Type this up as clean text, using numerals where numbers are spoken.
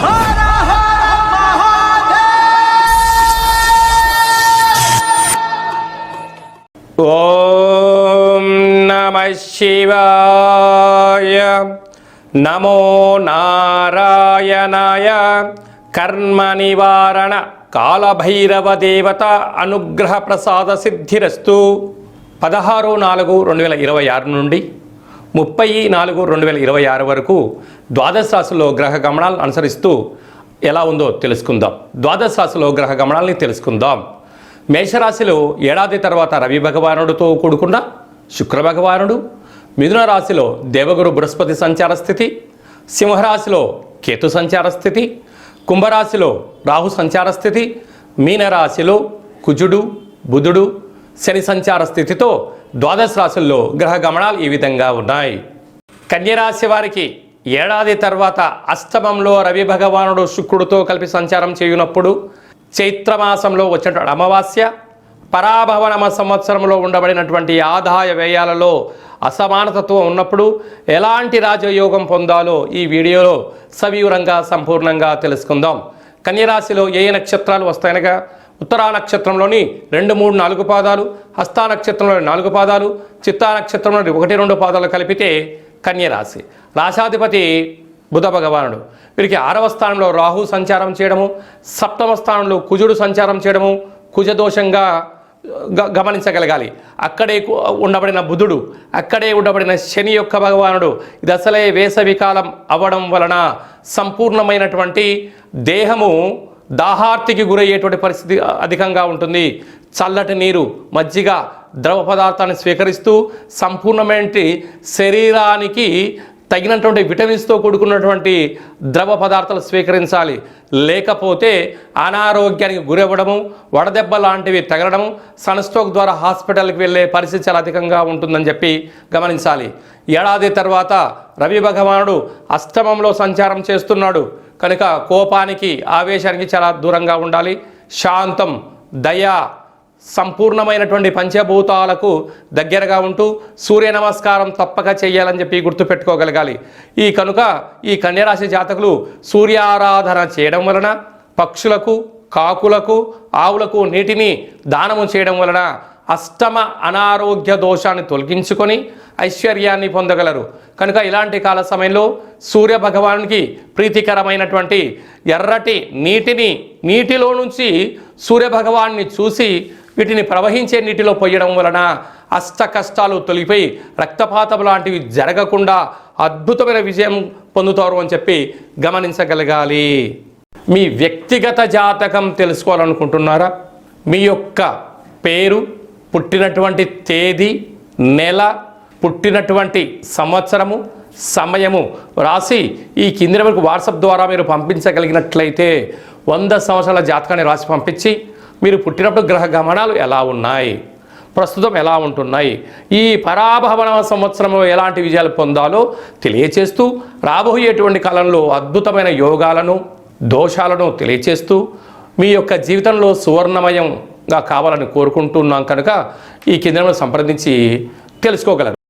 ఓం నమః శివాయ. నమో నారాయణాయ. కర్మ నివారణ కాలభైరవ దేవత అనుగ్రహ ప్రసాద సిద్ధిరస్తు. 16/4/2026 నుండి 30/4/2026 వరకు ద్వాదశ రాశిలో గ్రహ గమనాలను అనుసరిస్తూ ఎలా ఉందో తెలుసుకుందాం. ద్వాదశ రాశిలో గ్రహ గమనాలని తెలుసుకుందాం. మేషరాశిలో ఏడాది తర్వాత రవి భగవానుడితో కూడుకున్న శుక్ర భగవానుడు, మిథున రాశిలో దేవగురు బృహస్పతి సంచార స్థితి, సింహరాశిలో కేతు సంచార స్థితి, కుంభరాశిలో రాహు సంచార స్థితి, మీనరాశిలో కుజుడు బుధుడు శని సంచార స్థితితో ద్వాదశ రాశుల్లో గ్రహ గమనాలు ఈ విధంగా ఉన్నాయి. కన్యరాశి వారికి ఏడాది తర్వాత అష్టమంలో రవి భగవానుడు శుక్రుడితో కలిపి సంచారం చేయునప్పుడు, చైత్రమాసంలో వచ్చినటువంటి అమావాస్య, పరాభవనమ సంవత్సరంలో ఉండబడినటువంటి ఆదాయ వ్యయాలలో అసమానతత్వం ఉన్నప్పుడు ఎలాంటి రాజయోగం పొందాలో ఈ వీడియోలో సవివరంగా సంపూర్ణంగా తెలుసుకుందాం. కన్యరాశిలో ఏ నక్షత్రాలు వస్తాయనగా ఉత్తరా నక్షత్రంలోని 2, 3, 4 పాదాలు, హస్తా నక్షత్రంలోని 4 పాదాలు, చిత్తా నక్షత్రంలోని 1, 2 పాదాలు కలిపితే కన్యరాశి. రాశాధిపతి బుధ భగవానుడు. వీరికి 6వ స్థానంలో రాహు సంచారం చేయడము, 7వ స్థానంలో కుజుడు సంచారం చేయడము కుజదోషంగా గమనించగలగాలి. అక్కడే ఉండబడిన బుధుడు, అక్కడే ఉండబడిన శని యొక్క భగవానుడు. ఇది అసలే వేసవి కాలం అవ్వడం వలన సంపూర్ణమైనటువంటి దేహము దాహార్తికి గురయ్యేటువంటి పరిస్థితి అధికంగా ఉంటుంది. చల్లటి నీరు, మజ్జిగ, ద్రవ పదార్థాన్ని స్వీకరిస్తూ సంపూర్ణమైన శరీరానికి తగినటువంటి విటమిన్స్తో కూడుకున్నటువంటి ద్రవ పదార్థాలు స్వీకరించాలి. లేకపోతే అనారోగ్యానికి గురవ్వడము, వడదెబ్బ లాంటివి తగలడము, సన్స్ట్రోక్ ద్వారా హాస్పిటల్కి వెళ్ళే పరిస్థితి చాలా అధికంగా ఉంటుందని చెప్పి గమనించాలి. ఏడాది తర్వాత రవి భగవానుడు అష్టమంలో సంచారం చేస్తున్నాడు కనుక కోపానికి ఆవేశానికి చాలా దూరంగా ఉండాలి. శాంతం, దయ, సంపూర్ణమైనటువంటి పంచభూతాలకు దగ్గరగా ఉంటూ సూర్య నమస్కారం తప్పక చేయాలని చెప్పి గుర్తుపెట్టుకోగలగాలి. ఈ కన్యరాశి జాతకులు సూర్యారాధన చేయడం వలన, పక్షులకు, కాకులకు, ఆవులకు నీటిని దానము చేయడం వలన అష్టమ అనారోగ్య దోషాన్ని తొలగించుకొని ఐశ్వర్యాన్ని పొందగలరు. కనుక ఇలాంటి కాల సమయంలో సూర్య భగవానునికి ప్రీతికరమైనటువంటి ఎర్రటి నీటిలో నుంచి సూర్య భగవాన్ని చూసి వీటిని ప్రవహించే నీటిలో పొయ్యడం వలన అష్ట కష్టాలు తొలగిపోయి రక్తపాతం లాంటివి జరగకుండా అద్భుతమైన విజయం పొందుతారు అని చెప్పి గమనించగలగాలి. మీ వ్యక్తిగత జాతకం తెలుసుకోవాలనుకుంటున్నారా? మీ యొక్క పేరు, పుట్టినటువంటి తేదీ, నెల, పుట్టినటువంటి సంవత్సరము, సమయము రాసి ఈ కింది వరకు వాట్సాప్ ద్వారా మీరు పంపించగలిగినట్లయితే 100 సంవత్సరాల జాతకాన్ని రాసి పంపించి మీరు పుట్టినప్పుడు గ్రహ గమనాలు ఎలా ఉన్నాయి, ప్రస్తుతం ఎలా ఉంటున్నాయి, ఈ పరాభవన సంవత్సరంలో ఎలాంటి విజయాలు పొందాలో తెలియచేస్తూ రాబోయేటువంటి కాలంలో అద్భుతమైన యోగాలను, దోషాలను తెలియచేస్తూ మీ యొక్క జీవితంలో సువర్ణమయంగా కావాలని కోరుకుంటున్నాం కనుక ఈ కింద సంప్రదించి తెలుసుకోగలరు.